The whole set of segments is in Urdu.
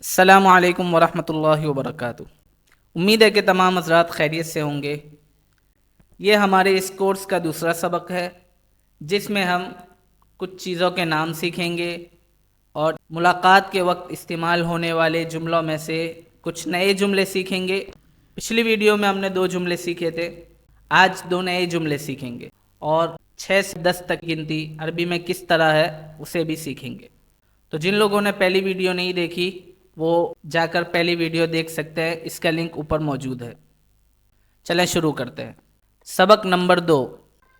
السلام علیکم ورحمۃ اللہ وبرکاتہ۔ امید ہے کہ تمام حضرات خیریت سے ہوں گے۔ یہ ہمارے اس کورس کا دوسرا سبق ہے جس میں ہم کچھ چیزوں کے نام سیکھیں گے اور ملاقات کے وقت استعمال ہونے والے جملوں میں سے کچھ نئے جملے سیکھیں گے۔ پچھلی ویڈیو میں ہم نے 2 جملے سیکھے تھے، آج 2 نئے جملے سیکھیں گے اور 6 سے 10 تک گنتی عربی میں کس طرح ہے اسے بھی سیکھیں گے۔ تو جن لوگوں نے پہلی ویڈیو نہیں دیکھی وہ جا کر پہلی ویڈیو دیکھ سکتے ہیں، اس کا لنک اوپر موجود ہے۔ چلیں شروع کرتے ہیں۔ سبق نمبر 2،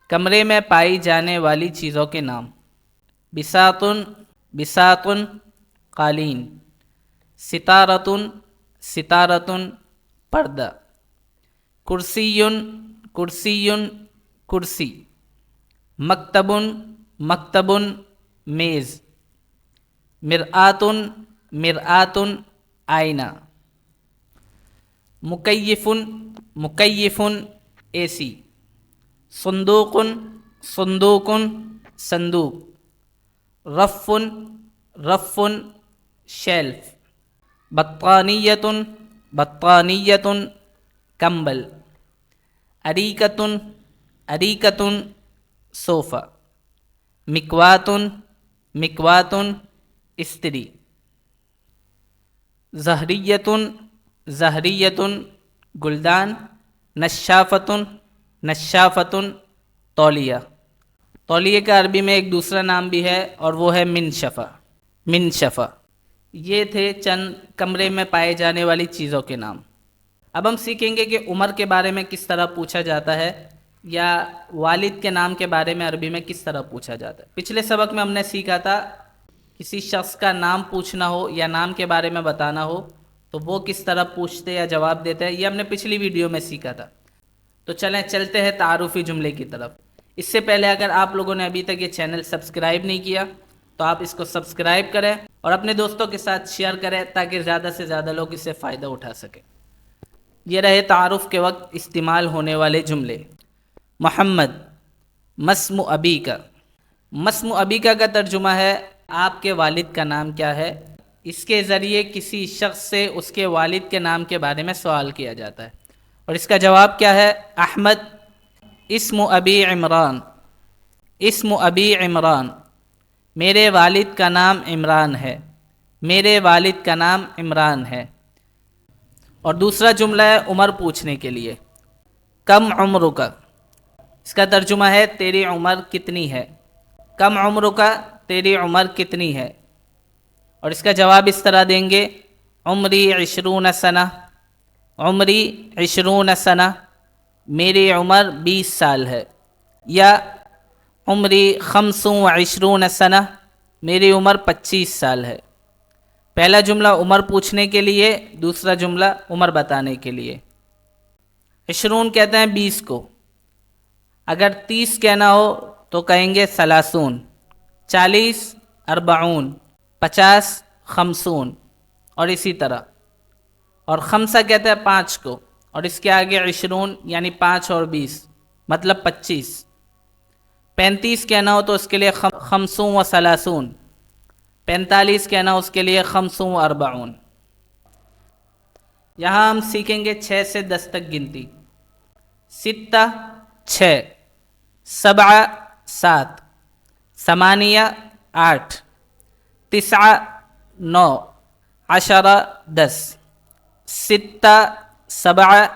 کمرے میں پائی جانے والی چیزوں کے نام۔ بساطن، بساطن قالین، ستارتن، ستارتن پردہ، کرسیٌ، کرسیٌ کرسی، مکتبن، مکتبن میز، مرآتن، مرآتن آئینہ، مکیفن، مکیفن اے سی، صندوقن، صندوقن صندوق، رفن، رفن شیلف، بطانیتن، بطانیتن کمبل، اریکتن، اریکتن صوفہ، مکواتن، مکواتن استری، زہریتن، زہریتن گلدان، نشافتن، نشافتن تولیہ۔ تولیے کا عربی میں ایک دوسرا نام بھی ہے اور وہ ہے منشفہ، منشفہ۔ یہ تھے چند کمرے میں پائے جانے والی چیزوں کے نام۔ اب ہم سیکھیں گے کہ عمر کے بارے میں کس طرح پوچھا جاتا ہے یا والد کے نام کے بارے میں عربی میں کس طرح پوچھا جاتا ہے۔ پچھلے سبق میں ہم نے سیکھا تھا کسی شخص کا نام پوچھنا ہو یا نام کے بارے میں بتانا ہو تو وہ کس طرح پوچھتے یا جواب دیتے ہیں، یہ ہم نے پچھلی ویڈیو میں سیکھا تھا۔ تو چلیں چلتے ہیں تعارفی جملے کی طرف۔ اس سے پہلے اگر آپ لوگوں نے ابھی تک یہ چینل سبسکرائب نہیں کیا تو آپ اس کو سبسکرائب کریں اور اپنے دوستوں کے ساتھ شیئر کریں تاکہ زیادہ سے زیادہ لوگ اس سے فائدہ اٹھا سکیں۔ یہ رہے تعارف کے وقت استعمال ہونے والے جملے۔ محمد، مسم ابی کا۔ مسم ابی کا ترجمہ ہے آپ کے والد کا نام کیا ہے۔ اس کے ذریعے کسی شخص سے اس کے والد کے نام کے بارے میں سوال کیا جاتا ہے اور اس کا جواب کیا ہے؟ احمد، اسم ابی عمران، اسم ابی عمران، میرے والد کا نام عمران ہے، میرے والد کا نام عمران ہے۔ اور دوسرا جملہ ہے عمر پوچھنے کے لیے۔ کم عمرک، اس کا ترجمہ ہے تیری عمر کتنی ہے۔ کم عمرک، تیری عمر کتنی ہے۔ اور اس کا جواب اس طرح دیں گے، عمری 20 سنہ، عمری 20 سنہ، میری عمر 20 سال ہے، یا عمری 25 سنہ، میری عمر 25 سال ہے۔ پہلا جملہ عمر پوچھنے کے لیے، دوسرا جملہ عمر بتانے کے لیے۔ 20 کہتے ہیں 20 کو، اگر 30 کہنا ہو تو کہیں گے 30، 40 40، 50 50 اور اسی طرح۔ اور 5 کہتے ہیں 5 کو اور اس کے آگے 20 یعنی 5 اور 20 مطلب 25۔ 35 کہنا ہو تو اس کے لیے 50 و 30، 45 کہنا اس کے لیے 50 و 40۔ یہاں ہم سیکھیں گے 6 سے 10 تک گنتی۔ 6 6، 7 7، 8 8، 9 9، 10 10۔ 6 7 8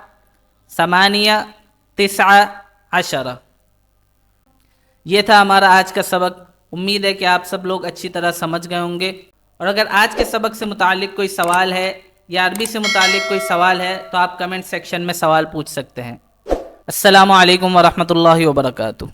9 10۔ یہ تھا ہمارا آج کا سبق۔ امید ہے کہ آپ سب لوگ اچھی طرح سمجھ گئے ہوں گے، اور اگر آج کے سبق سے متعلق کوئی سوال ہے یا عربی سے متعلق کوئی سوال ہے تو آپ کمنٹ سیکشن میں سوال پوچھ سکتے ہیں۔ السلام علیکم ورحمۃ اللہ وبرکاتہ۔